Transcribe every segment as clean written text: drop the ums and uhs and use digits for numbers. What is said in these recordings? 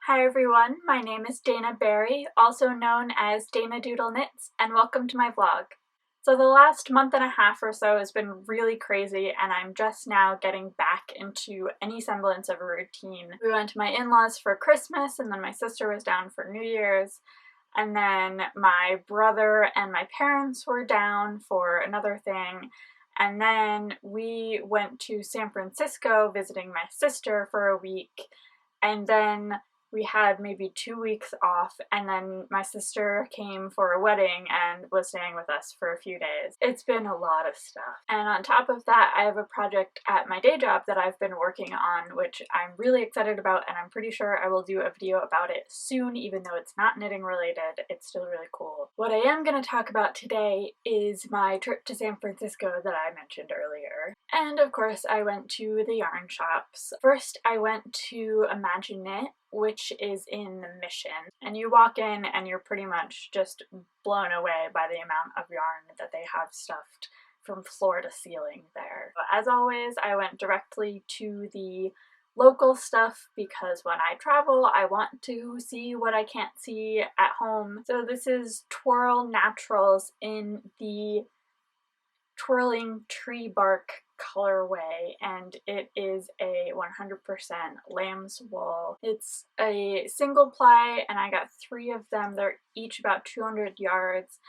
Hi everyone, my name is Dana Berry, also known as Dana Doodle Knits, and welcome to my vlog. So the last month and a half or so has been really crazy, and I'm just now getting back into any semblance of a routine. We went to my in-laws for Christmas, and then my sister was down for New Year's, and then my brother and my parents were down for another thing, and then we went to San Francisco visiting my sister for a week, and then we had maybe 2 weeks off, and then my sister came for a wedding and was staying with us for a few days. It's been a lot of stuff. And on top of that, I have a project at my day job that I've been working on, which I'm really excited about, and I'm pretty sure I will do a video about it soon, even though it's not knitting related. It's still really cool. What I am going to talk about today is my trip to San Francisco that I mentioned earlier. And of course, I went to the yarn shops. First, I went to Imagine Knit, which is in the Mission, and you walk in and you're pretty much just blown away by the amount of yarn that they have stuffed from floor to ceiling there. But as always, I went directly to the local stuff because when I travel, I want to see what I can't see at home. So this is Twirl Naturals in the Twirling Tree Bark colorway, and it is a 100% lamb's wool. It's a single ply and I got 3 of them. They're each about 200 yards.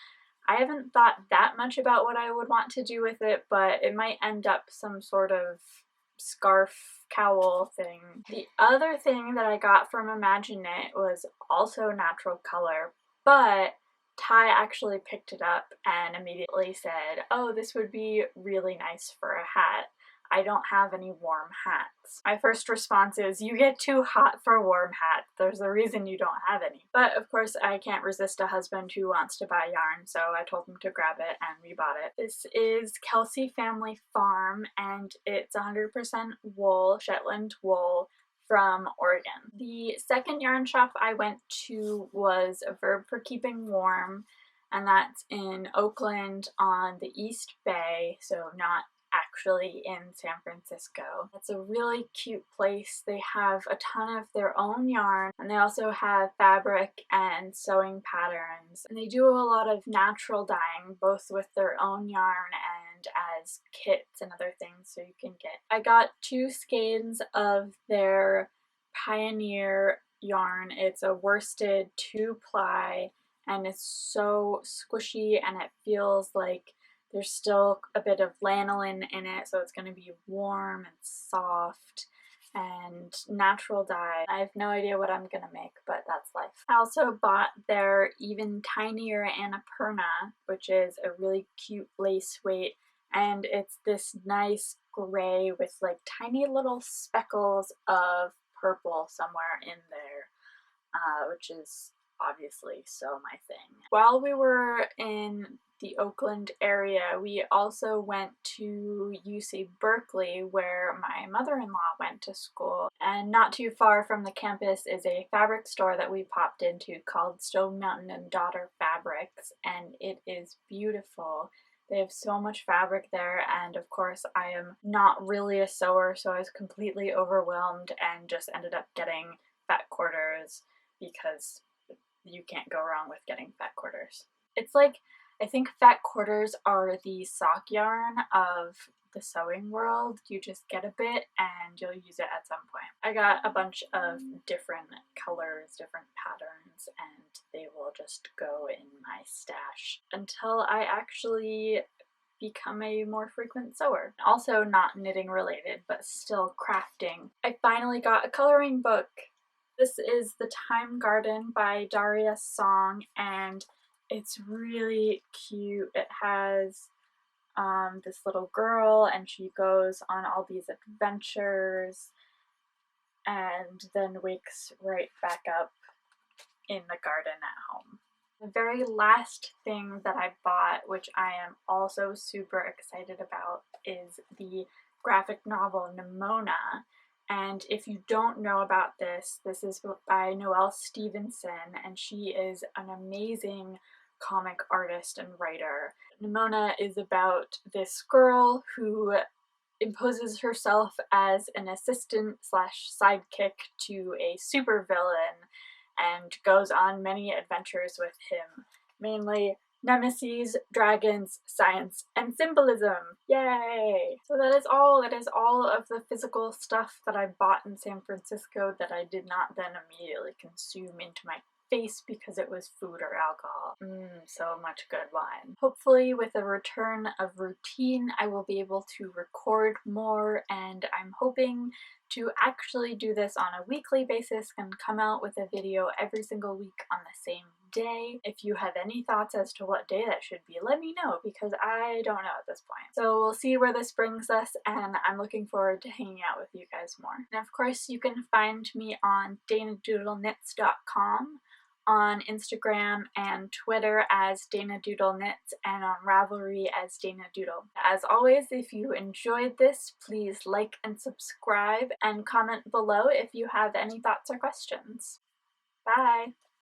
I haven't thought that much about what I would want to do with it, but it might end up some sort of scarf cowl thing. The other thing that I got from Imagine Knit was also natural color, but Ty actually picked it up and immediately said, "Oh, this would be really nice for a hat. I don't have any warm hats." My first response is, you get too hot for warm hats. There's a reason you don't have any. But of course I can't resist a husband who wants to buy yarn, so I told him to grab it and we bought it. This is Kelsey Family Farm, and it's 100% wool, Shetland wool, from Oregon. The second yarn shop I went to was A Verb for Keeping Warm, and that's in Oakland on the East Bay, so not actually in San Francisco. It's a really cute place. They have a ton of their own yarn, and they also have fabric and sewing patterns. And they do a lot of natural dyeing, both with their own yarn and as kits and other things so you can get. I got 2 skeins of their Pioneer yarn. It's a worsted 2-ply, and it's so squishy and it feels like there's still a bit of lanolin in it, so it's going to be warm and soft and natural dye. I have no idea what I'm gonna make, but that's life. I also bought their even tinier Annapurna, which is a really cute lace weight, and it's this nice gray with like tiny little speckles of purple somewhere in there, which is obviously so my thing. While we were in the Oakland area, we also went to UC Berkeley, where my mother-in-law went to school, and not too far from the campus is a fabric store that we popped into called Stone Mountain and Daughter Fabrics, and it is beautiful. They have so much fabric there, and of course I am not really a sewer, so I was completely overwhelmed and just ended up getting fat quarters because you can't go wrong with getting fat quarters. It's like, I think fat quarters are the sock yarn of the sewing world. You just get a bit and you'll use it at some point. I got a bunch of different colors, different patterns, and they will just go in my stash until I actually become a more frequent sewer. Also not knitting related, but still crafting. I finally got a coloring book. This is The Time Garden by Daria Song, and it's really cute. It has this little girl, and she goes on all these adventures and then wakes right back up in the garden at home. The very last thing that I bought, which I am also super excited about, is the graphic novel Nimona. And if you don't know about this, this is by Noelle Stevenson, and she is an amazing comic artist and writer. Nimona is about this girl who imposes herself as an assistant slash sidekick to a supervillain and goes on many adventures with him, mainly nemesis, dragons, science, and symbolism. Yay! So that is all. That is all of the physical stuff that I bought in San Francisco that I did not then immediately consume into my face because it was food or alcohol. So much good wine. Hopefully with a return of routine I will be able to record more, and I'm hoping to actually do this on a weekly basis and come out with a video every single week on the same day. If you have any thoughts as to what day that should be, let me know, because I don't know at this point. So we'll see where this brings us, and I'm looking forward to hanging out with you guys more. And of course you can find me on danadoodleknits.com, on Instagram and Twitter as danadoodleknits, and on Ravelry as danadoodle. As always, if you enjoyed this, please like and subscribe and comment below if you have any thoughts or questions. Bye!